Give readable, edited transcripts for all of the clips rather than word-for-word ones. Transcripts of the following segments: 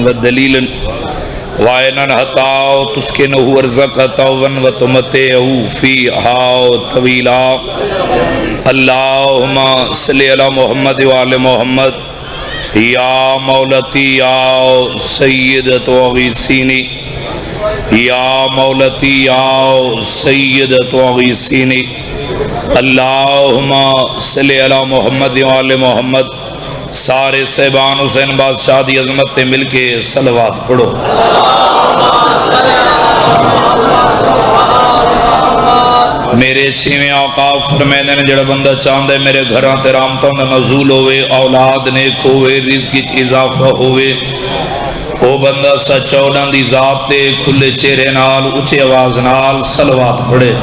ودلیلا وعینا حتاو تسکنہ ورزقتا ونوتمتعہ فیہا طویلا اللہم صلی علی محمد وعلی محمد یا مولتی یا سیدت وغیسینی یا مولتی یا سیدت وغیسینی اللہم صلی علی محمد وعلی محمد سارے صحبان حسین بادشاہ دی عظمت مل کے صلوات پڑھو میرے چھویں آقا فرمیدے نے جڑا بندہ چاندے میرے گھران تے رامتوں دا نزول ہوئے اولاد نیک ہوئے رزق کی اضافہ ہوئے او بندہ سچوڑن دی ذات تے کھلے چہرے نال اچھے آواز نال صلوات پڑھے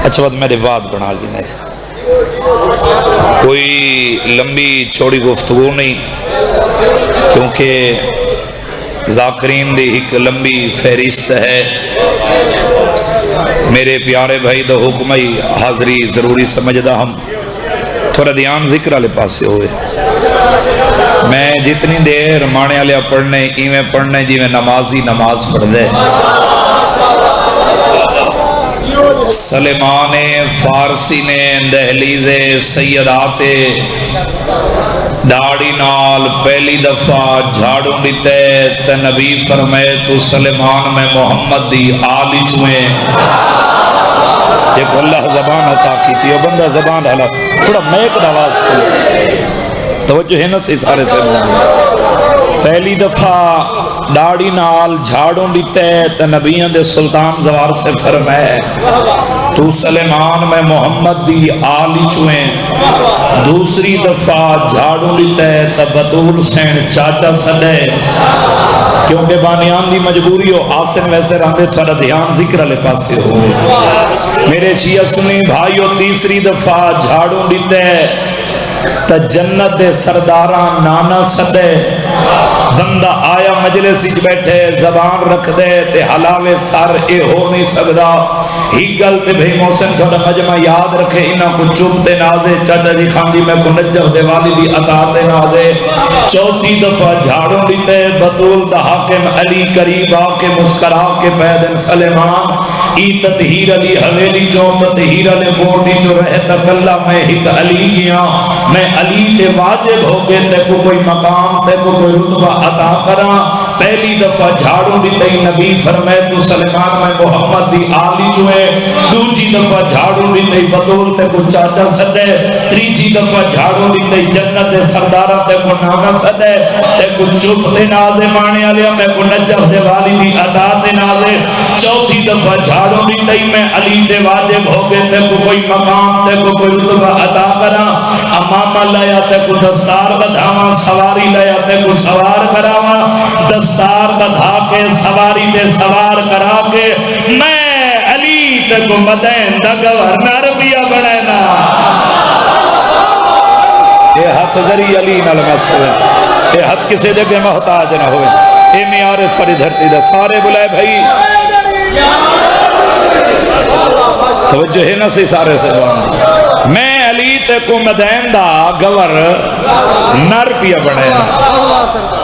اچھا بات میرے بات بنا گی کوئی لمبی چوڑی گفتگو نہیں کیونکہ ذاکرین دی ایک لمبی فہرست ہے میرے پیارے بھائی دا حکمہی حاضری ضروری سمجھدا ہم تھوڑا دھیان ذکر والے پاسے ہوئے میں جتنی دیر مانے والے پڑھنے ایویں پڑھنے جی میں نمازی نماز پڑھ دے سلیمان فارسی نے دہلیز سیدات داڑی نال پہلی دفعہ جھاڑو دیتے تے نبی فرمائے تو سلیمان میں محمد دی آلی چوئیں دیکھو اللہ زبان عطا کی تھی وہ بندہ زبان حالا تھوڑا میک نواز کھلے توجہ ہے نا سی سارے سے پہلی دفعہ داڑی نال جھاڑوں دیتے تے نبیان دے سلطان زوار سے فرمائے تو سلیمان میں محمد دی آلی چوئیں دوسری دفعہ جھاڑوں دیتے تے بطول سین چاچا سدے کیونکہ بانیان دی مجبوری ہو آسن ویسے راندے تھوڑا دھیان ذکر لے پاسے ہو میرے شیعہ سنی بھائیو تیسری دفعہ جھاڑوں دیتے تا جنت دے سرداران نانا سدے بندہ آیا مجلس اچ بیٹھے زبان رکھ دے تے حلاوے سر اے ہو نہیں سکدا ہی گل تے بھئی محسن تھوڑا مجمع یاد رکھے انہاں کو چوب تے نازے چاچا جی خان جی میں کو نجف دے والدی عطا تے نازے چوتھی دفعہ جھاڑوں دیتے بطول دا حاکم علی قریب آکے مسکرا کے پیدن سلیمان ای تطہیر علی حویلی جو تطہیر علی بورڈی جو رہتا کلا میں ایک علی گیا میں علی تے واجب ہو گئے تے کو کوئی مقام تے کو کوئی رتبہ عطا کرا پہلی دفعہ جھاڑوں دیتے نبی فرمائے تو سلیمان میں محمد دی آلی جو ہے دوسری دفعہ جھاڑوں دیتے بطول تے کو چاچا سدے تیسری دفعہ جھاڑوں دیتے جنت دے سردارہ تے کو نانا سدے تے کو چپ دے نازے مانے آلیا میں کو نجف دے والی دی عطا دے نازے چوتھی دفعہ جھاڑوں دیتے میں علی دے واجب ہو گئے تے کو کوئی مقام تے کو کوئی رتبہ عطا کرا امامہ لیا تے کو دستار بدھاواں سواری لیا تے کو سوار کراواں دستار بدھا کے سواری تے سوار کرا کے میں علی تے کو مدین دا گورنر بیا بڑھنا یہ ہاتھ ذریع علی نالمس ہوئے یہ ہاتھ کسی جگہ محتاج نہ ہوئے اے میارے تھوڑی دھرتی دا سارے بلائے بھائی توجہ ہے نا سی سارے سے میں علی تے کو مدین دا گور نر پیا بڑھے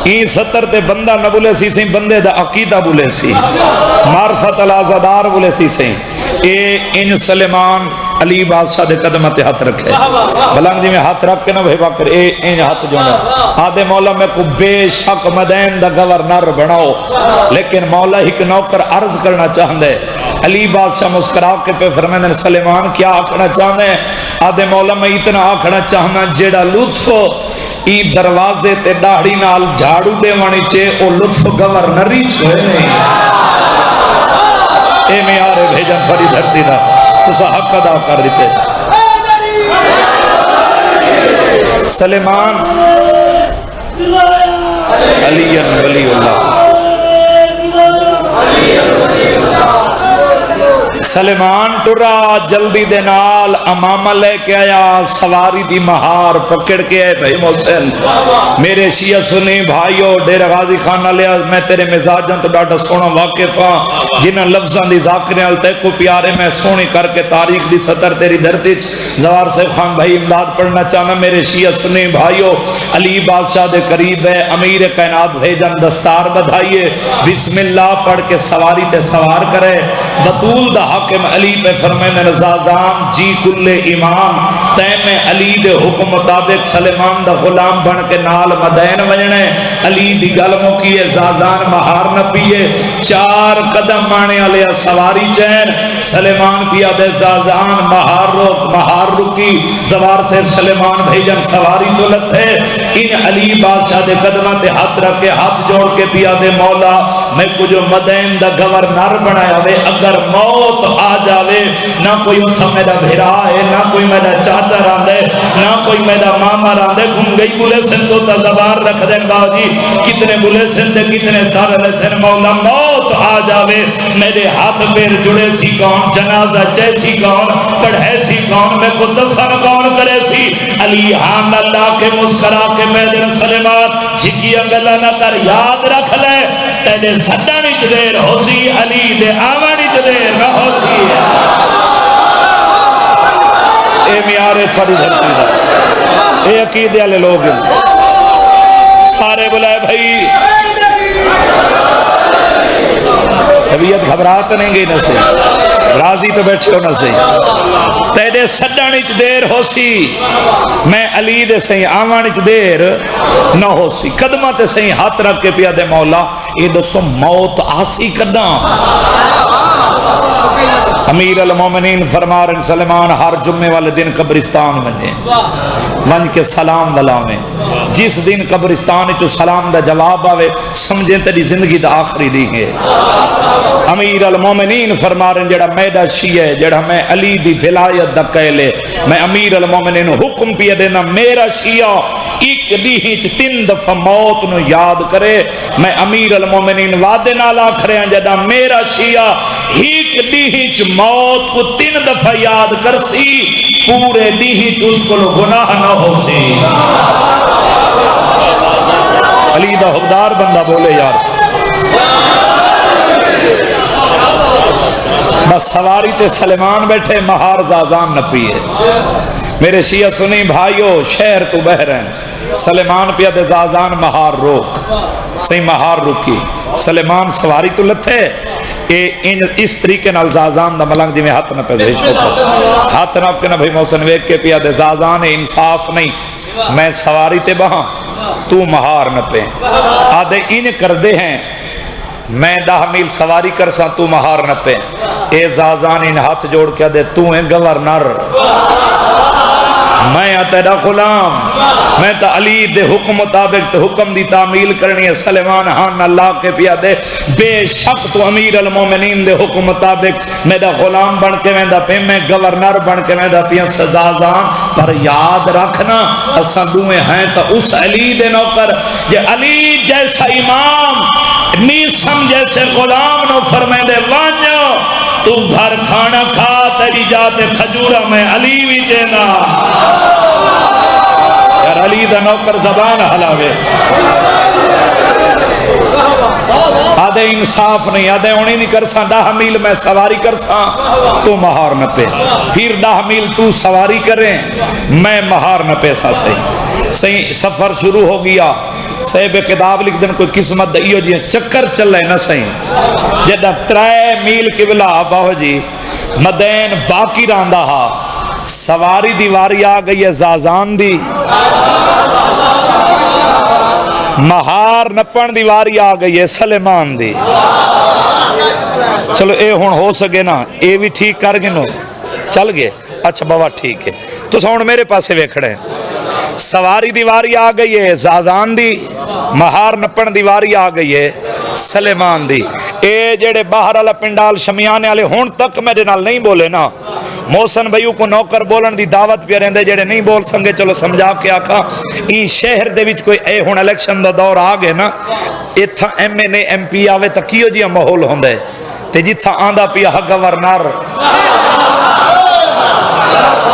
این ستر تے بندہ نہ بولے سی سی بندے دا عقیدہ بولے سی معرفت الازدار بولے سی سی اے ان سلیمان علی بادشاہ دے قدمت ہاتھ رکھے بلنگ جی میں ہاتھ رکھ کے نہ بھائی باکر اے ان ہاتھ جونے آدھے مولا میں کو بے شک مدین دا گورنر بناؤ لیکن مولا ایک نوکر عرض کرنا چاہندے علی بادشاہ مسکرا کے پہ فرمیدن سلیمان کیا آکھنا چاہندے آدھے مولا میں اتنا آکھنا چاہنا جیڑا لطف ای دروازے تے داڑھی نال جھاڑو دے وانی چے او لطف گورنری چھوئے نہیں اے میں آرے بھیجن تھوڑی دھرتی دا تسا حق ادا کر دیتے سلیمان علی ولی اللہ سلیمان ٹرا جلدی دے نال امامہ لے کے آیا سواری دی مہار پکڑ کے آئے بھائی محسن میرے شیعہ سنی بھائیو ڈیرہ غازی خانہ لیا میں تیرے مزاجاں تو ڈاٹا سونا واقف ہاں جنہ لفظاں دی ذاکریں التے کو پیارے میں سونی کر کے تاریخ دی سطر تیری دھرتی زوار سے خان بھائی امداد پڑھنا چاہنا میرے شیعہ سنی بھائیو علی بادشاہ دے قریب ہے امیر کائنات بھیجن دستار بدھائیے بسم اللہ پڑھ کے سواری تے سوار کرے بطول دا حاکم علی پہ فرمائن رضازان جی کل ایمان تیم علی دے حکم مطابق سلیمان دا غلام بن کے نال مدین وجنے علی دی گلموں کیے زازان مہار نہ پیے 4 قدم مانے علیہ سواری چین سلیمان پیا دے زازان مہار رکی زوار سے سلیمان بھیجن سواری تو لتھے ان علی بادشاہ دے قدمہ دے ہاتھ رکھ کے ہاتھ جوڑ کے پیا دے مولا میں کچھ مدین دا گورنر بنایا وے اگر موت آ جاوے نہ کوئی اتھا میرا بھیرا ہے نہ کوئی میرا چاچا راندے نہ کوئی میرا ماما راندے گھن گئی بلے سن تو تزبار رکھ دیں باجی کتنے بلے سن دے کتنے سارے سن مولا موت آ جاوے میرے ہاتھ پیر جڑے سی کون جنازہ چیسی کون پڑھے سی کون میں کو دفن کون کرے سی علی حان اللہ کے مسکرا کے میدن سلیمان چھکی انگلہ نہ کر یاد رکھ لے تیرے سٹانی چدیر ہو سی علی دے آوانی چدیر نہ ہو سی اے میارے تھوڑی دھرتی دا اے عقیدے والے لوگ سارے بلائے بھائی طبیعت گھبراہت نہیں گئی نہ سے راضی تو بیٹھے ہو نہ سے تیرے سڈانی چ دیر ہو سی میں علی دے سہی آوانی چ دیر نہ ہو سی قدمہ تے سہی ہاتھ رکھ کے پیا دے مولا اے دسو موت آسی کداں امیر المومنین فرما رہے سلیمان ہر جمعے والے دن قبرستان بنے ون کے سلام دلاویں جس دن قبرستان چو سلام دا جواب آوے سمجھیں تیری زندگی دا آخری نہیں ہے امیر المومنین فرما رہے جڑا میدہ شیعہ ہے جڑا میں علی دی ولایت دا کہلے میں امیر المومنین حکم پیا دینا میرا شیعہ ایک دیہچ 3 دفعہ موت نو یاد کرے میں امیر المومنین وعدے نالا کھرے ہیں جڑا میرا شیعہ ایک دیہچ موت کو 3 دفعہ یاد کر سی پورے دیہچ اس کو گناہ نہ ہو سی علی دا حقدار بندہ بولے یار بس سواری تے سلیمان بیٹھے مہار زازان نہ پیے میرے شیعہ سنی بھائیو شہر تو بہرین سلیمان پیا دے زازان مہار روک صحیح مہار رکی سلیمان سواری تو لتھے اس طریقے نال زازان دا ملنگ جی میں ہاتھ نہ پیزے ہاتھ نہ اپنے بھائی محسن ویک کے پیا دے زازان انصاف نہیں میں سواری تے بہاں تو مہار نہ پہ آدھے ان کر دے ہیں میں 10 میل سواری کر سا تو مہار نہ پہ اے زازان ان ہاتھ جوڑ کے دے تو ہیں گورنر میں تیرا غلام میں تا علی دے حکم مطابق حکم دی تعمیل کرنی ہے سلیمان ہاں اللہ کے پیا دے بے شک تو امیر المومنین دے حکم مطابق میں دا غلام بن کے میں دا پہ میں گورنر بن کے میں دا پیا سزازان پر یاد رکھنا اساں دوئے ہیں تا اس علی دے نوکر یہ علی جیسا امام نیسم جیسے غلام نو فرمائے دے وانیو تو گھر کھانا کھا تیری جاتے کھجورہ میں علی بھی چینا یار علی دا نوکر زبان حلاوے آدھے انصاف نہیں آدھے انہی نہیں کرسا 10 میل میں سواری کرسا تو مہار نہ پہ پھر 10 میل تو سواری کریں میں مہار نہ پیسا صحیح سفر شروع ہو گیا صاحب کتاب لکھ دن کوئی قسمت دئیو جی چکر چل رہے نا صحیح جدہ 3 میل قبلہ باہو جی مدین باقی راندہ ہا سواری دیواری آ گئی ہے زازان دی مہار نپن دیواری آ گئی ہے سلیمان دی چلو اے ہون ہو سکے نا اے بھی ٹھیک کر گئے نو چل گئے اچھا بابا ٹھیک ہے تو سون میرے پاسے ویکھڑے سواری دیواری آ گئی ہے زازان دی مہار نپن دیواری آ گئی ہے سلیمان دی اے جڑے باہر والا پنڈال شمیانے والے ہون تک میرے نال نہیں بولے نا محسن بھائیو کو نوکر بولن دی دعوت پہ رہندے جڑے نہیں بول سنگے چلو سمجھا کے آکھا این شہر دے وچ کوئی اے ہن الیکشن دا دور آ گئے نا ایتھا M N A M P آوے تا کیو جی ماحول ہوندا ہے تے جتھا آندا پیا گورنر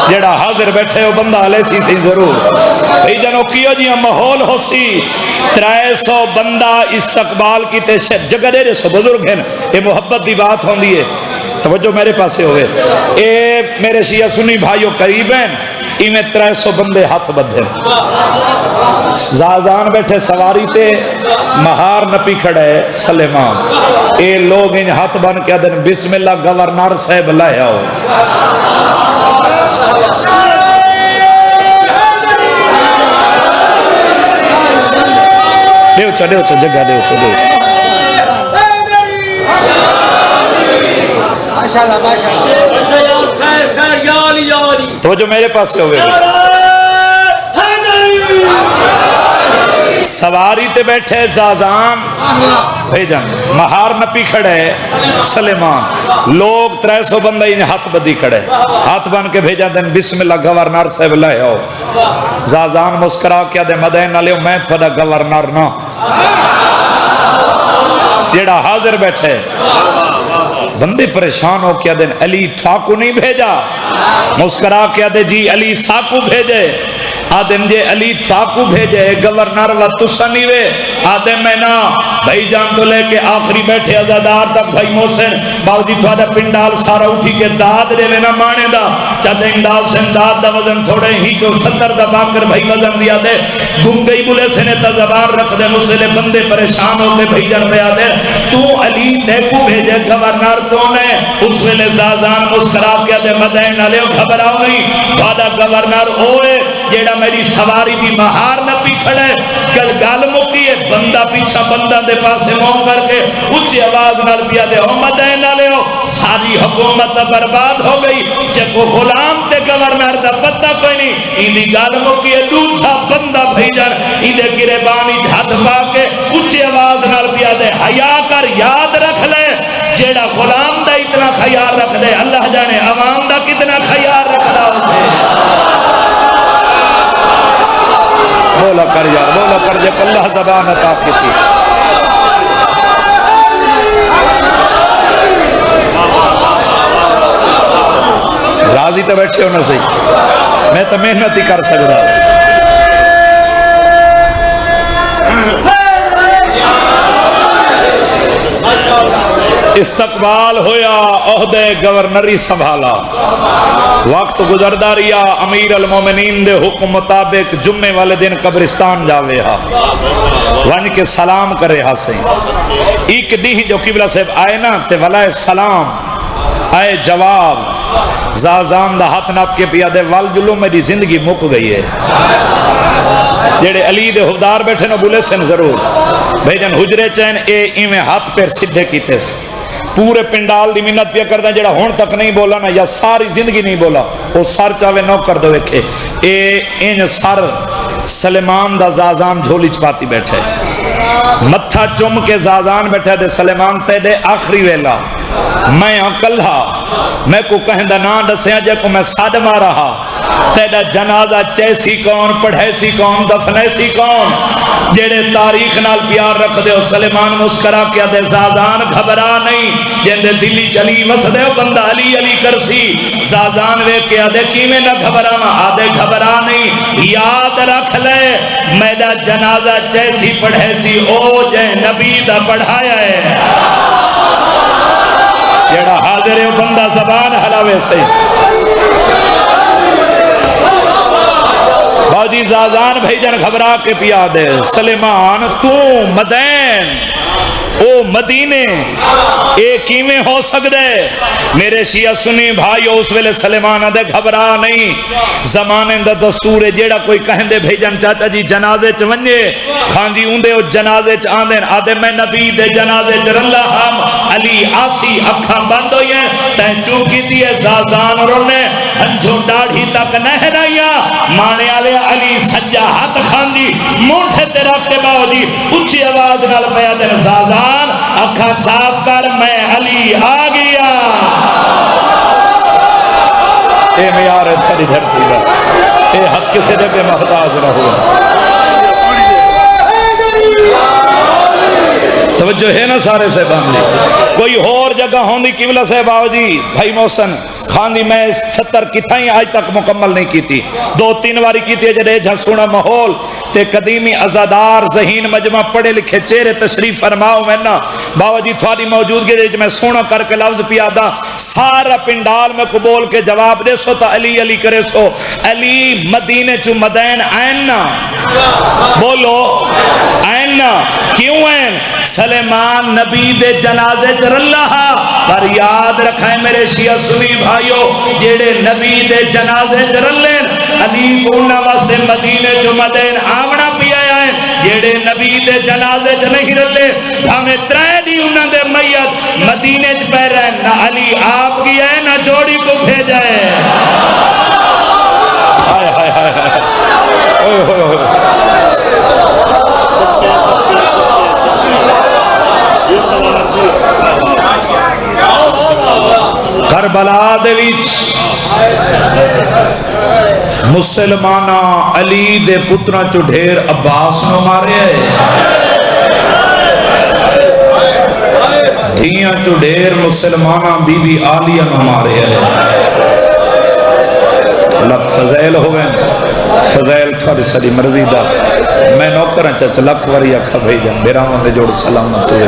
جڑا حاضر بیٹھے ہو بندہ علیہ سی ضرور بھئی جنو کیو جی ماحول ہو سی 300 بندہ استقبال کی تے جگہ دے سو بزرگ ہیں یہ محبت دی بات ہوندی ہے توجہ میرے پاسے ہوئے اے میرے شیعہ سنی بھائیوں قریب ہیں ایمیں 300 بندے ہاتھ بدھے زازان بیٹھے سواری تے مہار نپی کھڑے سلیمان اے لوگ ان ہاتھ بن کے دن بسم اللہ گورنر صاحب لائے آؤ دیو چا جگہ دیو چا توجہ میرے پاس ہوئے سواری تے بیٹھے زازان بھیجن مہار نپی کھڑے سلیمان لوگ 300 بندہ انہیں ہاتھ بدی کھڑے ہاتھ بن کے بھیجا دن بسم اللہ گورنر صاحب لائے ہو زازان مسکرا کیا دے مدین نہ لیو میں تھوڑا گورنر نہ جیڑا حاضر بیٹھے بندے پریشان ہو کیا دن علی تھاکو نہیں بھیجا مسکرا کیا دے جی علی ساکو بھیجے آدم جے علی تھاکو بھیجے گورنر و تسانی وے آدم میں نا بھائی جان تو لے کے آخری بیٹھے ازادار تک بھائی محسن باوجی تھوڑا پنڈال سارا اٹھی کے داد دے وے نا مانے دا چاہتے انداز سے داد دا وزن تھوڑے ہی جو 70 دا باکر بھائی وزن دیا دے گم گئی بلے سے نے تا زبان رکھ دے مسئلے بندے پریشان ہوتے بھائی جان پہ آدے تو علی دیکھو بھیجے گورنر تو نے اس ویلے زازان مسکرا کیا دے مدین نہ لیو گھبراؤ نہیں تھوڑا گورنر ہوئے جیڑا میری سواری دی مہار نہ پی کھڑے کل گال مکی ہے بندہ پیچھا بندہ دے پاسے مون کر کے اچھی آواز نال پیا دے مدین نہ لیو ساری حکومت برباد ہو گئی جب وہ غلام تے گورنر دا پتہ کوئی نہیں انہی گال مکی ہے دوسرا بندہ بھیجن انہے گریبانی ہاتھ پا کے اچھی آواز نال پیا دے حیا کر یاد رکھ لے جیڑا غلام دا اتنا خیال رکھ دے اللہ جانے عوام دا کتنا خیال رکھ دا اسے بولا کر یار بولا کر جب اللہ زبان عطا کی تھی راضی تو بیٹھے ہونا صحیح میں تو محنت ہی کر سکتا استقبال ہویا عہدے گورنری سنبھالا وقت گزردہ ریا امیر المومنین دے حکم مطابق جمعے والے دن قبرستان جاوے ہا ون کے سلام کرے ہا سے ایک دی جو قبلہ صاحب آئے نا تے ولائے سلام آئے جواب زازان دا ہاتھ ناپ کے پیا دے وال جلو میری زندگی مک گئی ہے جیڑے علی دے حفدار بیٹھے نو بولے سن ضرور بھیجن حجرے چین اے ایمیں ہاتھ پیر سدھے کیتے سے پورے پنڈال دی منت پیا کردہ جڑا ہون تک نہیں بولا نا یا ساری زندگی نہیں بولا وہ سر چاوے نو کر دو ایکھے اے ان سر سلیمان دا زازان جھولی چپاتی بیٹھے متھا چم کے زازان بیٹھے دے سلیمان تے دے آخری ویلا میں اکلھا میں کو کہندہ نا دسیاں جے کو میں صادمہ رہا تیدا جنازہ چیسی کون پڑھیسی کون دفنیسی کون جیڑے تاریخ نال پیار رکھ دے سلیمان مسکرا کیا دے زازان گھبرا نہیں جندے دلی چلی وس دے بندہ علی علی کرسی زازان وے کیا دے کیمیں نہ گھبرا آدھے گھبرا نہیں یاد رکھ لے میدا جنازہ چیسی پڑھیسی او جے نبی دا پڑھایا ہے جیڑا حاضر ہے بندہ زبان حلاوے سے باجی زازان بھیجن گھبرا کے پیا دے سلیمان تو مدین او مدینے اے کیمیں ہو سکدے میرے شیعہ سنی بھائی اس ویلے سلیمان دے گھبرا نہیں زمانے دا دستور ہے جیڑا کوئی کہیں دے بھیجن چاچا جی جنازے چونجے خاندی اوندے او جنازے چ آندے آدھے میں نبی دے جنازے چ اللہ ہم علی آسی اکھاں بند ہوئی ہیں تے چوکی دیے زازان رونے ہنجھو ڈاڑھی تک نہرائیا مانے آلے علی سجا ہاتھ خاندی موٹھے تیرا کے باؤ جی اچھی آواز نال پیا دن زازان اکھاں صاف کر میں علی آ گیا اے میار ہے تھری دھرتی دا اے حق کسے دے پہ محتاج رہو توجہ ہے نا سارے صاحبان دی؟ کوئی اور جگہ ہوندی قبلہ صاحب آؤ جی بھائی محسن خاندی میں 70 کتھائیں آج تک مکمل نہیں کی تھی 2-3 واری کی تھی جڑے جھا سونا ماحول تے قدیمی ازادار ذہین مجمع پڑھے لکھے چہرے تشریف فرماؤ میں نا بابا جی تھوڑی موجودگی دے میں سونا کر کے لفظ پیادا سارا پنڈال میں قبول کے جواب دے سو تا علی علی کرے سو علی مدینے چو مدین آئین نا بولو آئین نا کیوں آئین سلیمان نبی دے جنازے چر اللہ پر یاد رکھائے میرے شیعہ سنی بھائیو جیڑے نبی دے جنازے چر اللہ علی گونا واسے مدینے چو مدین آمنا پیا آئے جیڑے نبی دے جنازے چ نہیں رلے ہمیں ترائے دی انہوں دے میت مدینے چ پہ رہے نہ علی آپ کی ہے نہ جوڑی کو بھیجا ہے ہائے ہائے ہائے ہوئے ہوئے ہوئے کربلا دے وچ مسلمانہ علی دے پترہ چو ڈھیر عباس نو مارے دھیاں چو ڈھیر مسلمانہ بی بی آلیہ نو مارے لکھ فضائل ہوئے فضائل تھوڑی ساری مرضی دا میں نوکران چاچا لکھ وری اکھا بھیجن بیرامن دے جوڑ سلامت ہوئے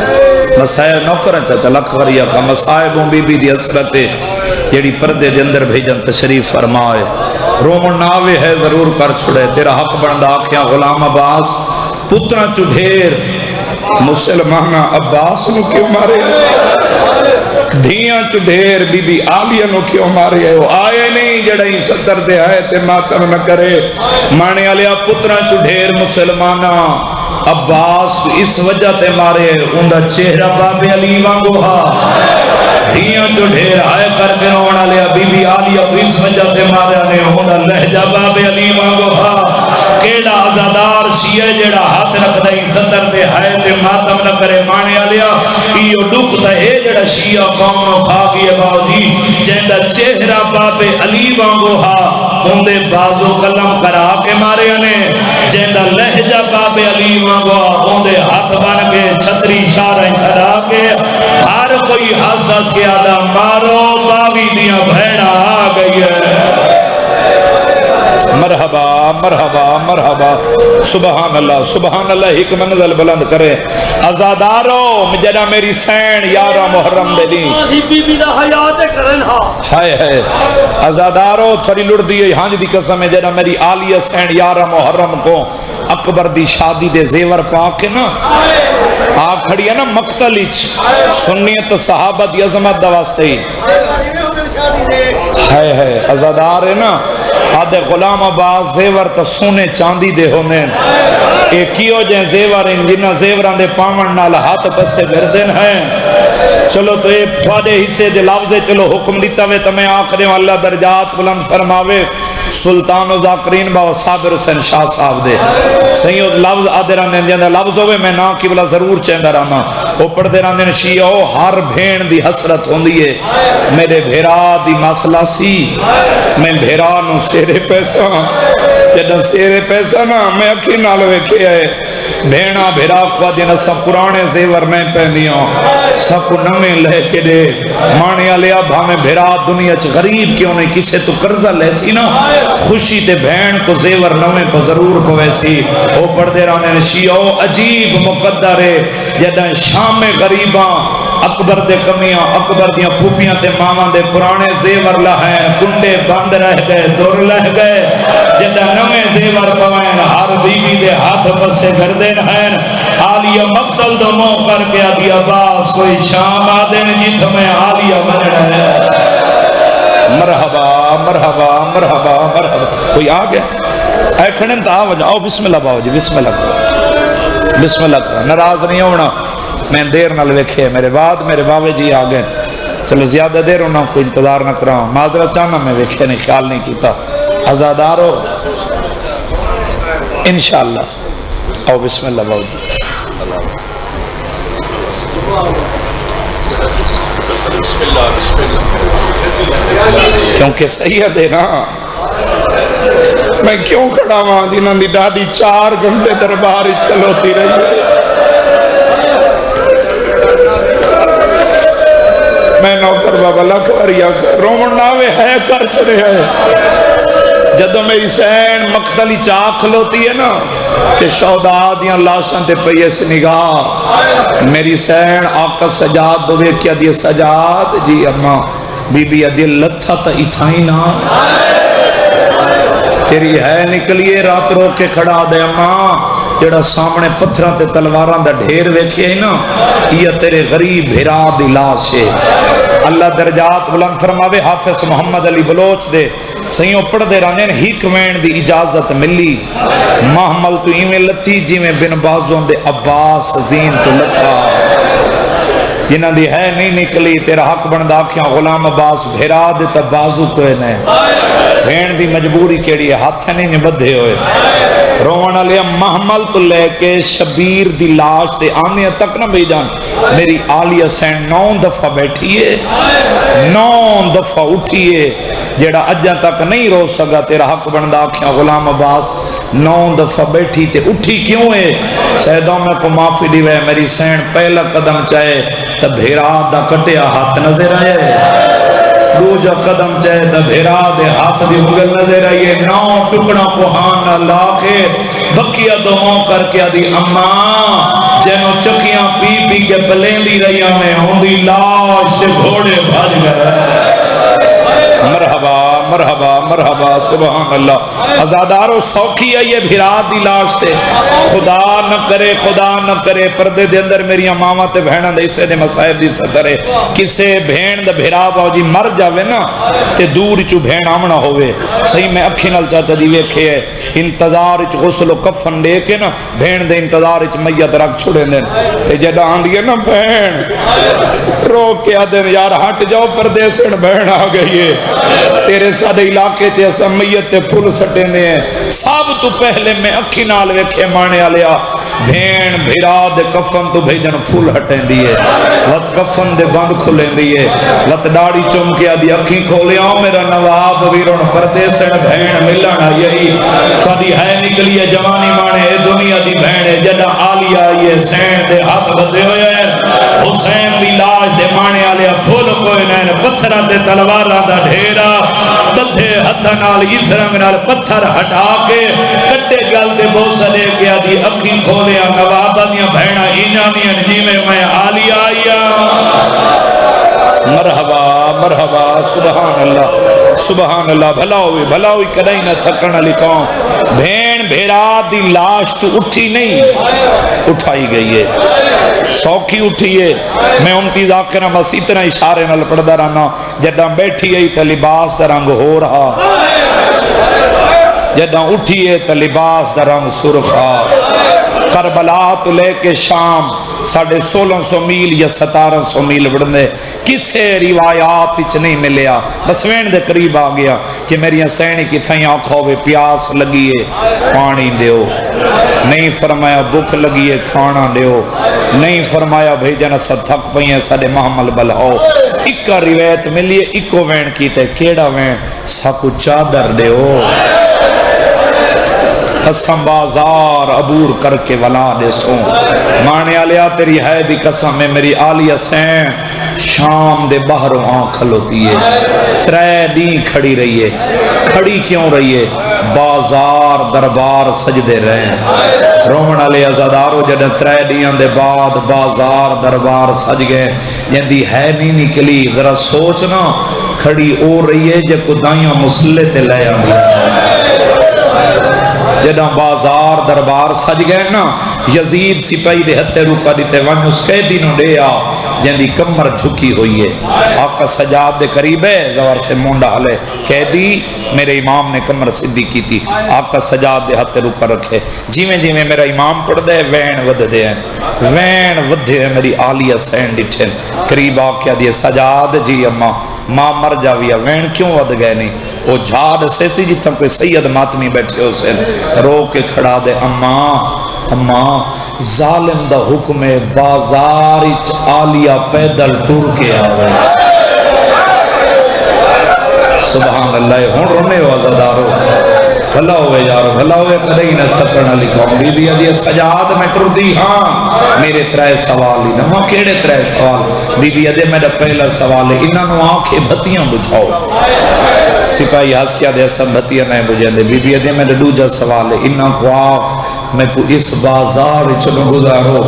مسائل نوکران چاچا لکھ وری اکھا مسائبوں بی بی دی حسرتے جیڑی پردے دے اندر بھیجن تشریف فرمائے رومن ناوے ہے ضرور کر چھڑے تیرا حق بندہ آکھیاں غلام عباس پترہ چو ڈھیر مسلمانہ عباس نو کیوں مارے دھیاں چو ڈھیر بی بی آلیہ نو کیوں مارے ہے وہ آئے نہیں جڑا ہی صدر دے آئے تے ماتم نہ کرے مانے آلیا پترہ چو ڈھیر مسلمانہ عباس اس وجہ تے مارے اندہ چہرہ باب علی وانگو ہا دھیاں جو ڈھیر آئے کر کے رونا لیا بی بی آلیہ اس وجہ تے مارے نے اندہ لہجہ باب علی وانگو ہا کیڑا عزادار شیعہ جڑا ہاتھ رکھ دائی صدر دے آئے تے ماتم نہ کرے مانے آلیا ایو دکھ دے جڑا شیعہ قومنو کھاگی باؤ جی جہندہ چہرہ باب علی وانگو ہا اندے بازو کلم کرا کے مارے نے جہندہ لہجہ باب علی وانگو اندے ہاتھ بن کے چھتری شارہ چھڑا کے ہر کوئی حساس کے آدھا مارو باوی دیا بھیڑا آگئی ہے مرحبا مرحبا مرحبا سبحان اللہ ایک منزل بلند کرے ازادارو جنا میری سین یارہ محرم دے دی ہائے ہائے ازادارو تھوڑی لڑ دیئے ہانج دی قسم ہے جنا میری آلیہ سین یارہ محرم کو اکبر دی شادی دے زیور پاک کے نا کھڑی ہے نا مقتلیچ سنیت صحابہ دی عظمت دواستے ہی ہے ازادار ہے نا آدھے غلام عباس زیور تا سونے چاندی دے ہونے ایکیو جائیں زیور ان جنہ زیوران دے پامن نال ہاتھ پسے گردن ہیں چلو تو اے تھوڑے حصے دے لفظے چلو حکم دیتا وے تمہیں آخرے اللہ درجات بلند فرماوے سلطان و ذاکرین باو صابر حسین شاہ صاحب دے سیود لفظ آدھے راندے جاندے لفظ ہوئے میں نا کی بلا ضرور چیندہ رانا وہ پڑھتے راندے شیعہ ہر بھین دی حسرت ہوندی ہے میرے بھیرا دی مسئلہ سی میں بھیرا نو سیرے پیسہ جدہ سیرے پیسہ نا میں اکی نالوے کیا ہے بھینا بھیرا کو دینا سب پرانے زیور میں پہنیاں سب کو نمیں لے کے دے مانے آلیا بھامے بھیرا دنیا چھ غریب کیوں نہیں کسے تو قرضہ لیسی نا خوشی تے بہن کو زیور نویں کو ضرور کو ویسی او پڑھ دے رانے شیعہ عجیب مقدر ہے جدہ شام غریباں اکبر دے کمیاں اکبر دیاں پھوپیاں تے ماما دے پرانے زیور لہائیں کنڈے بند رہ گئے دور لہ گئے جدہ نویں زیور پوائیں ہر بیوی دے ہاتھ پسے گردن ہیں آلیہ مقتل دو مو کر کے آدھی عباس کوئی شام آدھن جیت میں آلیہ مرڑ ہے مرحبا مرحبا مرحبا مرحبا کوئی آگیا اے کھڑن تا آو جاؤ بسم اللہ باؤ جی بسم اللہ کرو بسم اللہ کرو نراز نہیں ہونا میں دیر نہ لکھے میرے بعد میرے باوے جی آگئے چلو زیادہ دیر ہونا کوئی انتظار نہ کراؤں معذرت چاہنا میں ویکھے نہیں خیال نہیں کیتا ازادارو انشاءاللہ آو بسم اللہ باؤ جی بسم اللہ بسم اللہ کیونکہ سید ہے نا میں کیوں کھڑا ہوں جنہاں دی ڈاڈی 4 گھنٹے دربار کلوتی رہی ہے میں نوکر بابا لکھ وریا رومن ناوے ہے کر چھڑے ہے جدو میری سین مقتلی چاک کھلوتی ہے نا کہ شہداء دیاں لاشاں تے پیس نگاہ میری سین آقا سجاد دوے کیا دیئے سجاد جی اماں بی بی ادھی لتھا تا اتھائی نا تیری ہے نکلیے رات رو کے کھڑا دے اماں جڑا سامنے پتھران تے تلواران دا ڈھیر ویکھے نا یہ تیرے غریب بھرا دی لاش ہے اللہ درجات بلند فرماوے حافظ محمد علی بلوچ دے سیوں پڑھ دے رہنے ہیک وین دی اجازت ملی محمل تو ایمیں لتی جی میں بن بازوں دے عباس زین تو لتا جنہ دی ہے نہیں نکلی تیرا حق بندہ کیا غلام عباس بھیرا دے تا بازو کوئے نہیں بھین دی مجبوری کیڑی ہے ہاتھ نہیں بدھے ہوئے رونا لیا محمل تو لے کے شبیر دی لاش دے آنے تک نہ بھیجان میری آلیہ سین 9 دفعہ بیٹھیے 9 دفعہ اٹھیے جیڑا اجاں تک نہیں رو سکا تیرا حق بندہ کیا غلام عباس 9 دفعہ بیٹھی تے اٹھی کیوں ہے سیدوں میں کو معافی دیوے میری سین پہلا قدم چاہے تب بھیرا دا کٹیا ہاتھ نظر آئے دوجا قدم چاہے تب بھیرا دے ہاتھ دی مگل نظر آئے 9 ٹکڑا پوہان اللہ کے بکیا دعاوں کر کے دی اماں جنو چکیاں پی پی کے بلین دی رہیا میں ہوں دی لاش دے گھوڑے بھاج گئے مرحبا مرحبا مرحبا سبحان اللہ ازادارو سوکھی ہے یہ بھیرا دی لاش تے خدا نہ کرے پردے دے اندر میری ماما تے بہنہ دے اسے دے مسائب دی سترے کسے بہن دے بھیرا باو جی مر جاوے نا تے دور چو بہن آمنا ہوئے صحیح میں اکھی نل چاہتا دی ویکھے ہے انتظار اچ غسل و کفن لے کے نا بہن دے انتظار اچ میت رکھ چھوڑے دیں تے جدہ آندھئے نا بہن رو کے آدھیں یار ہٹ جاؤ پردے سے بہن آ گئی ہے تیرے سادے علاقے تے سمیت تے پھول سٹے نے سب تو پہلے میں اکھی نال ویکھے مانے آلیا بھین بھیرا دے کفن تو بھیجن پھول ہٹیں دیئے لت کفن دے بند کھلیں دیئے لت ڈاڑی چمکیا دی اکھی کھولیاں میرا نواب ویرون پردے سے بھین ملنا یہی کدی ہے نکلی ہے جوانی مانے دنیا دی بہن جدہ آلیا یہ سین دے ہاتھ بدے ہوئے حسین دی لاش دے مانے آلیا پھول کوئے نین پتھرہ دے تلوارہ دا ڈھیرا بدھے ہتھا نال اس رنگ نال پتھر ہٹا کے کٹے گل دے بوسا لے گیا دی اکھی کھولیا نوابہ دیا بہنہ اینامیاں جی میں آلی آئیا مرحبا مرحبا سبحان اللہ بھلا ہوئی کدائی نہ تھکنا لکھاؤں بھین بھیرا دی لاش تو اٹھی نہیں اٹھائی گئی ہے سوکھی اٹھی ہے میں امتی ذاکرہ بس اتنا اشارے نہ لپڑا رہنا جدہ بیٹھی ہے تا لباس دا رنگ ہو رہا جدہ اٹھی ہے تا لباس دا رنگ سرخا کربلا تو لے کے شام 1650 میل یا 1700 میل بڑھنے کسے روایات اچ نہیں ملیا بس وین دے قریب آ گیا کہ میری سینی کی تھائیں آنکھوں میں پیاس لگیے پانی دیو نہیں فرمایا بھوک لگیے کھانا دیو نہیں فرمایا بھیجنا سا تھک پئیں ساڈے محمل بلاؤ اکا روایت ملیے اکو وین کیتے کیڑا وین ساکو چادر دیو قسم بازار عبور کر کے ولا دے سوں مانے آلیا تیری ہے دی قسم میں میری آلیہ سین شام دے باہر آنکھ کھلوتی ہے 3 دن کھڑی رہی ہے کھڑی کیوں رہی ہے بازار دربار سجدے رہے رومن علی ازادارو جڑے 3 دن دے بعد بازار دربار سج گئے جندی ہے نہیں نکلی ذرا سوچنا کھڑی او رہی ہے جے کو دائیاں مسلح تے لے آئی جدہ بازار دربار سج گئے نا یزید سپاہی دے ہتھے روکا دیتے ون اس قیدی نو دے آ جندی کمر جھکی ہوئی ہے آقا سجاد دے قریب ہے زوار سے مونڈا ہلے قیدی میرے امام نے کمر صدی کی تھی آقا سجاد دے ہتھے روکا رکھے جی میں میرا امام پڑھ دے وین ود دے ہیں وین ود دے ہیں میری آلیہ سین ڈٹھے قریب آقا دیئے سجاد جی اماں ماں مر جاویا وین کیوں ود گئے نہیں وہ جھاڑ سے سی جتنا کوئی سید ماتمی بیٹھے ہو سے رو کے کھڑا دے اماں ظالم دا حکم بازار اچ آلیہ پیدل ٹور کے آوے سبحان اللہ ہون رونے ہو عزادارو بھلا ہوئے یار بھلا ہوئے کدی نہ تھکن والی قوم بی بی آدھی سجاد میں ٹردی ہاں میرے ترے سوال ہی نہ کیڑے ترے سوال بی بی آدھے میرا پہلا سوال ہے انہاں نو آنکھیں بتیاں بجھاؤ سپاہی ہس کے آدھے سب بتیاں نہیں بجھیں دے بی بی آدھے میرا دوجا سوال ہے انہاں کو آنکھ میں کو اس بازار چنو گزارو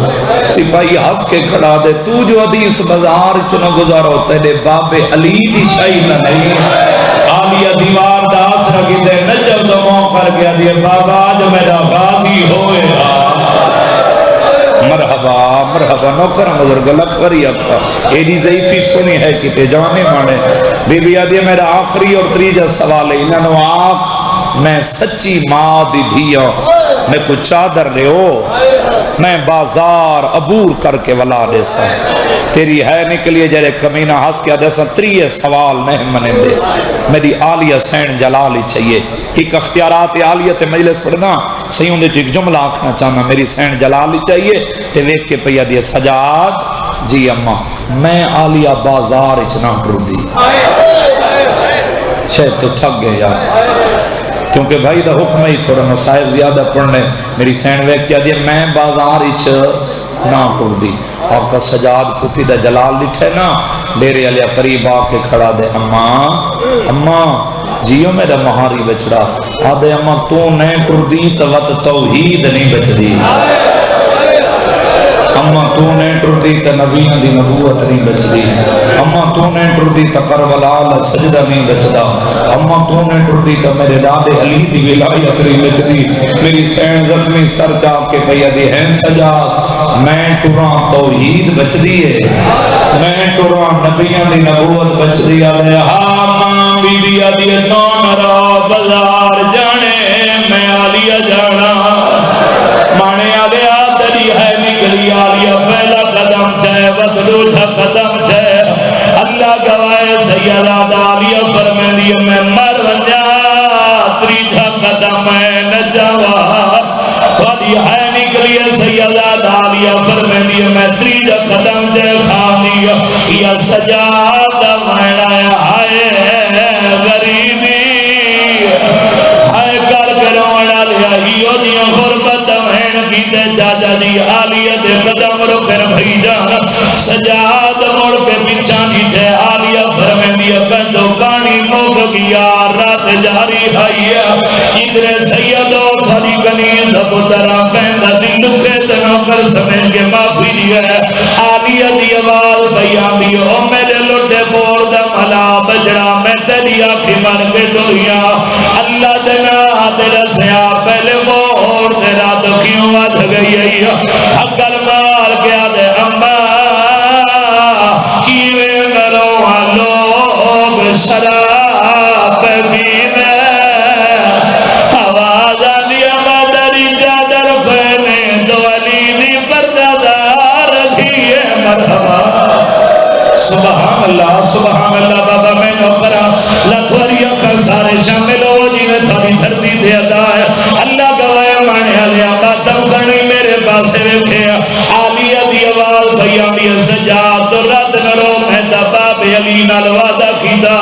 سپاہی ہس کے کھڑا دے تو جو ادھی اس بازار چنو گزارو تیرے باب علی دی شاہی نہ نہیں آلیہ دیوار داس رکھی دے نجب دموں کر گیا دیئے بابا جو میرا غازی ہوئے مرحبا مرحبا نوکر مزرگ لکھوری اکھا ایڈی ضعیفی سنی ہے کتے جانے مانے بی بی آدھی میرا آخری اور تریجہ سوال ہے انہوں نے آنکھ میں سچی ماں دی دھیا میں کچھ چادر لے ہو میں بازار عبور کر کے ولا دے سا تیری ہے نکلیے جرے کمینہ ہس کے دے سا تریہ سوال نہیں منے دے میری عالیہ سین جلالی چاہیے ایک اختیارات عالیت مجلس پڑھنا صحیح ہوں دے ایک جملہ آکھنا چاہنا میری سین جلالی چاہیے تے ویک کے پہیا دیا سجاد جی اممہ میں عالیہ بازار اچنا کر دی شاید تو تھک گئے یار کیونکہ بھائی دا حکم ہی تھوڑا مسائب زیادہ پڑھنے میری سین ویک کیا دیا میں بازار اچ نہ کر دی آقا سجاد پھوپی دا جلال لٹھے نا ڈیرے علیہ قریب آکے کھڑا دے اماں جیو میرا مہاری بچڑا آدھے اماں تو نہیں ٹر دی تو وقت توحید نہیں بچ دی اماں تو نہیں ٹر دی تو نبیان دی نبوت نہیں بچ دی اماں تو نہیں ٹر دی تو کربلا سجدہ نہیں بچ دا اماں تو نہیں ٹر دی تو میرے دادے علی دی ولایت نہیں بچ دی میری سین زخمی سر چاپ کے پہیا دی ہیں سجا میں ٹران توحید بچ دیئے میں ٹران نبیان دی نبوت بچ دی آلے ماں بی بی آدھی نون را بازار جانے میں آلیہ جانا مانے آلے آدھری ہے نکلی آلیہ پہلا قدم چھے بدلوٹھا قدم چھے اللہ گوائے سیدہ آلیہ فرمے دیئے میں مر ونجا تریجھا قدم ہے نجاوہ خودی ہے نکلی سیدہ آلیہ فرمے دیئے میں تریجھا قدم چھے خانی یا سجاد مہنہ آئے غریبی ہائے کر کرونا لیا ہیو دیا غربت مہن کی تے جاجا دی آلیہ دے قدم رو کر بھئی جانا سجاد مڑ پہ پچھان کی تے آلیہ فرمے دیا کندو کانی موگ گیا رات جاری ہے ادھر سیدو تھوڑی کنی دبترا پہندہ دل دکھے تنو کر سمجھ کے معافی دیا ہے آلیہ دی آواز بیان دی او میرے لوٹے بور دا ملا بجڑا میں تیری آنکھی من کے ڈویا اللہ دینا تیرا سیا پہلے بور تیرا دکھیوں آدھ گئی ہے حقل مار کیا دے اممہ کیوے کرو لوگ شراب پینے آواز آلیا مادری جادر پہنے دو علی دی پردادار کیے مرحبا سبحان اللہ بابا میں نوکرہ لکھوریوں کا سارے شامل ہو جنہیں تھوڑی دھرتی دے ادا ہے اللہ گوائے مانے علیہ باتم کرنی میرے پاس رکھے آلیہ دی آواز بھیاں بھی سجاد تو رد نرو میں دا باب علی نالوادہ کی دا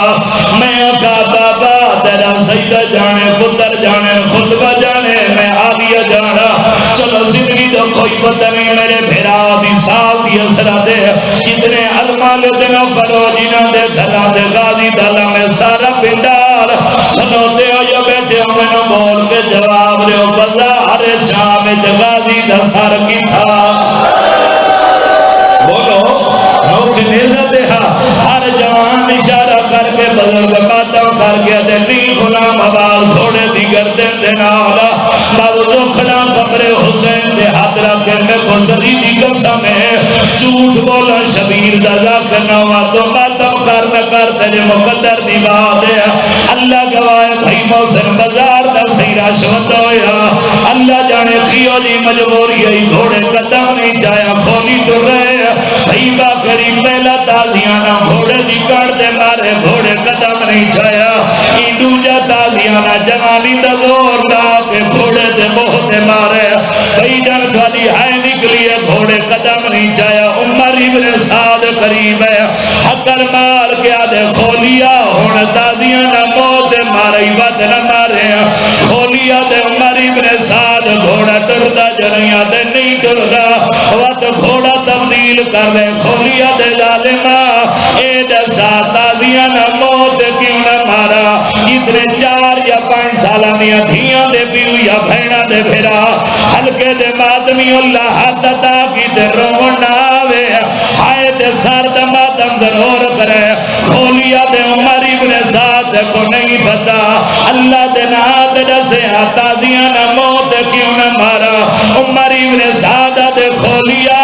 میں اکا بابا تیرا سیدہ جانے پتر جانے خطبہ جانے میں آلیہ جانا چلو زندگی تو کوئی پتہ نہیں میرے بھیرا دی سال دی اثرہ دے اتنے علمان دنوں کرو جنہوں دے دھلا دے غازی دھلا میں سارا پنڈال دھلو دے ہو یا بیٹے ہو میں نو بول کے جواب رہے ہو بازار شام غازی دھسار کی تھا بولو نوک نیزہ دے ہر جوان اشارہ کر کے بزرگ قاتم کر کے دے نہیں غلام آواز گھوڑے دیگر دن دینا والا باوزو کھڑا قبر حسین دے حضرہ کے میں کو زدی دیگر سمیں جھوٹ بولا شبیر دازا کرنا ہوا تو قاتم کر تیرے مقدر دی بات ہے اللہ گوائے بھائی موسن بازار دا سیرہ شوت ہویا اللہ جانے خیو دی مجبوری ہے گھوڑے قدم نہیں جایا کھولی تو رہے بھائی باکری پہلا تازیانا گھوڑے دی کار دے مارے گھوڑے قدم نہیں جایا ایڈو جا تازیانا جوانی دا زور دا کہ گھوڑے دے بہت مارے بھائی جان خالی ہے نکلی ہے گھوڑے قدم نہیں جایا عمر ابن سعد قریب ہے حقر مار کیا دے کھولیا ہون تازیانا موت مارے وقت نہ مارے کھولی ابن سعد گھوڑا ٹردا جنیا دے نہیں ٹردا وقت گھوڑا تبدیل کر دے کھولیا دے ظالما اے دسا تازیاں نہ موت کیوں نہ مارا اتنے 4 یا 5 سالاں دیاں دھیاں دے پیو یا بہنا دے پھرا ہلکے دے ماتمی اللہ حد عطا کی تے روون نہ آوے ہائے تے سر دے ماتم ضرور کرے کھولیا دے عمر ابن سعد کو نہیں پتا اللہ دے نات دسے تازیاں نہ موت کیوں نہ مارا عمر ابن سعد دے کھولیا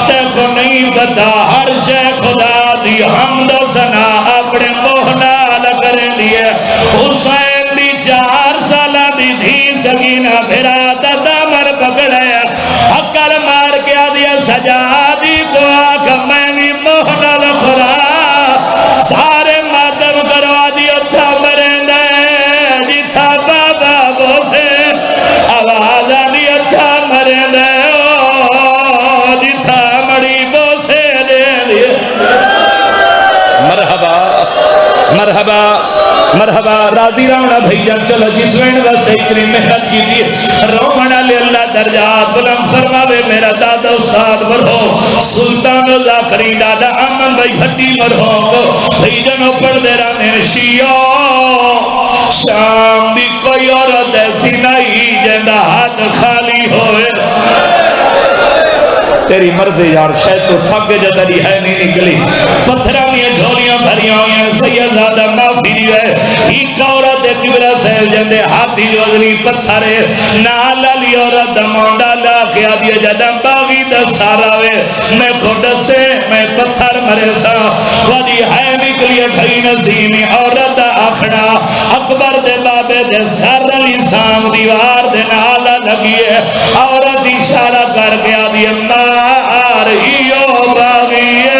تے کو نہیں پتا ہر شے خدا دی حمد و ثنا اپنے منہ نال کرے لیے حسین دی 4 سالہ دی دھی سکینہ بھرا دامن پکڑے حکر مار کے آدیا سجادی کو آکھ میں بھی منہ نال خورا سارے ماتم کروا دیا تھا مرندے جتھا بابا بوسے آواز آدیا تھا مرندے جتھا مڑی بوسے دے دیا مرحبا مرحبا مرحبا راضی راونا بھائیان چلو جس وین واسطے اتنی محنت کی دی رومنا لے اللہ درجات بلند فرماوے میرا دادا استاد مرحوم سلطان ذاکری دادا امن بھائی بھٹی مرحوم کو بھائی جنو پڑھ دے رانے شیعہ شام دی کوئی عورت ایسی نہیں جندہ ہاتھ خالی ہوئے تیری مرضی یار شاید تو تھک جدری ہے نہیں نکلی پتھرہ میں جھولیاں بھریاں ہوئیں سیدزادہ معافی دیئے ایک عورت کبرہ سیل جندے ہاتھی جو ازلی پتھرے نالا لی عورت دمونڈا لا کیا دیئے جدم باغی دس ساراوے میں خود سے میں پتھر مرے سا وڈی ہے نکلی بھائی نسیمی عورت آکھنا اکبر دے بابے دے سر علی سام دیوار دے نالا لگیے عورت اشارہ کر گیا دیئے آرہیو باغیے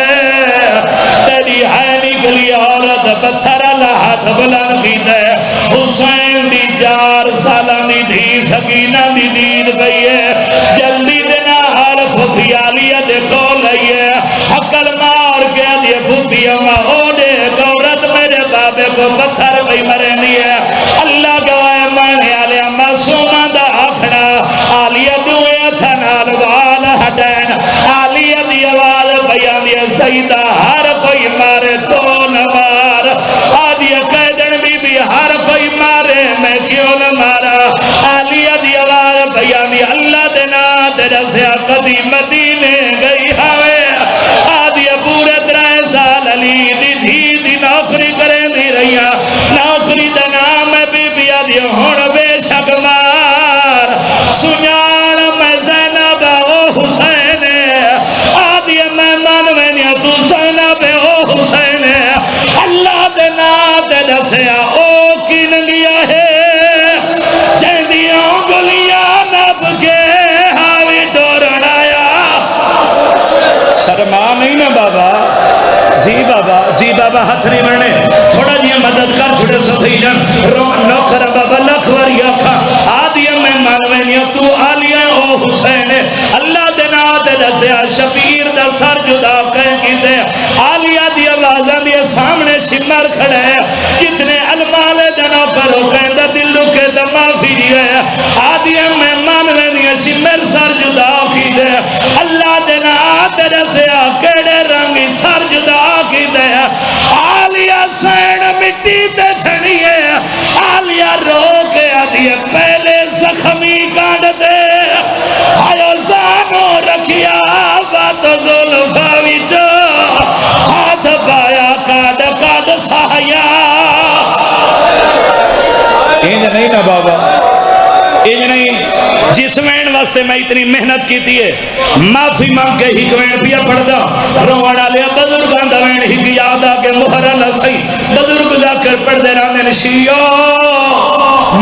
تیری ہے نکلی عورت پتھر اللہ ہاتھ بلند کی دے حسین دی 4 سالہ دی دھی سکینہ دی دید گئی ہے جلدی دینا حال پھوپیالیہ دے کو لئیے حقل مار کے دیے پھوپیاں او دے عورت میرے بابے کو پتھر بھئی مرینی ہے اللہ گوائے مانے آلیا معصومہ دا آکھنا آلیہ دوئے تھنال وال ہٹین آلیہ دی آواز بیان دیا سیدہ ہر کوئی مارے تو نہ مار آدیا قیدن بی ہر کوئی مارے میں کیوں نہ مارا آلیہ دی آواز بیان دیا اللہ دینا تیرا سے قدی مدینے گئی ہوئے آدیا پورے 3 سال علی دی دھی دی نوکری کریں دی رہیا نوکری دا نام بی آدیا ہون بے شک مار سنیار میں زینب او حسین آدیا میں مانوینیا تو زینب او حسین اللہ دے نات دسیا او کن لیا ہے چندیاں گلیاں نب کے ہاوی دورن آیا شرما نہیں نا بابا جی بابا ہاتھ نہیں مرنے تھوڑا جی مدد کر چھوڑے صفحی جان نوکر بابا لکھواری آکھا آدیا میں مانوینیا تو آلیا او حسین اللہ دینا دے دسیا شبیر دا سر جدا کہیں کی دے آلیا دی آوازہ دی سامنے شمر کھڑے جتنے علمال دنوں پر ہو کہیں دا دل کے دا معافی دیئے آدیا میں مانوینیا شمر سر جدا کی دے اللہ دینا دے دسیا کیڑے رنگی سر جدا کی دے آلیا سین مٹی تے چھڑیے آلیا رو کے آدیا پہلے زخمی کانڈ دے آیو زانو رکھیا بات ظلفہ وچو ہاتھ پایا کاد کاد سایا انج نہیں نا بابا انج نہیں جس وین واسطے میں اتنی محنت کی تھی ہے معافی مانگ کے ہی وین پیا پڑھ دا روڑا لیا بزرگان دا وین ہی یادا کے محرل سی بزرگ جا کر پڑھ دے رانے نشیو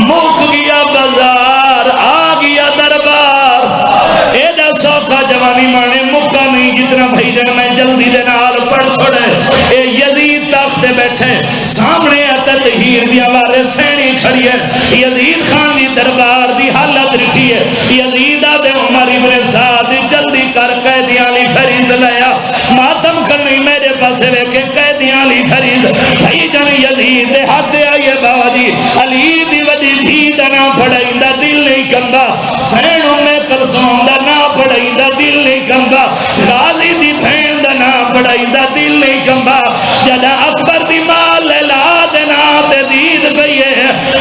موک گیا بازار آ گیا دربار اے دا سوکھا جوانی مانے مکہ نہیں جتنا بھائی جن میں جلدی دینا آل پڑھ چھوڑے اے یزید تخت بیٹھے سامنے اتت ہیر دیا والے سینی کھڑی ہے یزید خان دی دربار دی حالت رکھی ہے یزیدہ دے عمر ابن سعد جلدی کر قیدیاں لی فریض لیا ماتم کرنی میرے پاسے ویکھے قیدیاں لی خرید بھائی جان یزید ہاتھ آئیے بابا جی علی دی وجی دھی دا نا پڑھائی دا دل نہیں کمبا سین میں کلثوم دا نا پڑھائی دا دل نہیں کمبا غازی دی بہن دا نا پڑھائی دا دل نہیں کمبا جدا اکبر دی مال لا دینا تے دید پئیے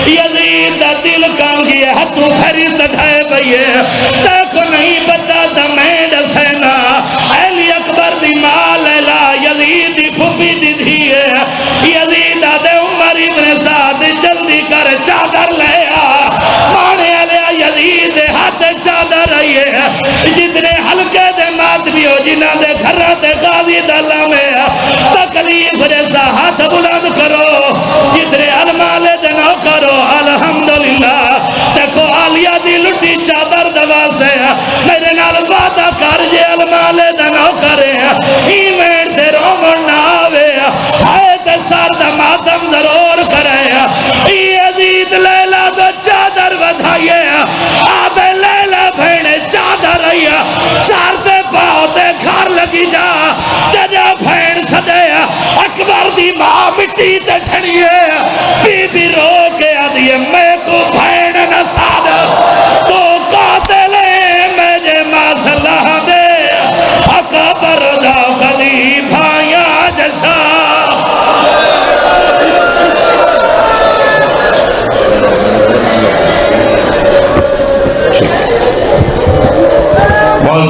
یزید دا دل کام گیا ہتھوں خرید اٹھائے پئیے تاکو نہیں پتا دا میں دسینا علی اکبر دی مال لا یزید دی پھپی دی دھیے یزید دے عمر ابن سعد جلدی کر چادر لے آ مانے لیا یزید ہاتھ چادر آئیے جتنے حلقے دے ماتمی ہو جنہ دے گھرات غازی دلہ میں تکلیف جیسا ہاتھ بلند کرو جتنے علمال دے نو کرو الحمدللہ دیکھو آلیہ دی لٹی چادر دوا سے میرے نال وعدہ کر جے علمال دے نو کرے ایمین تے رومن نہ آوے ہائے تے سار دا ماتم ضرور کرے یزید لیلہ دو چادر بدھائیے آدھے لیلہ بھیڑے چادر آئیے سارتے پاؤتے گھر لگی جا ججا بھیڑ سدے اکبر دی ماں مٹی تے چھڑیے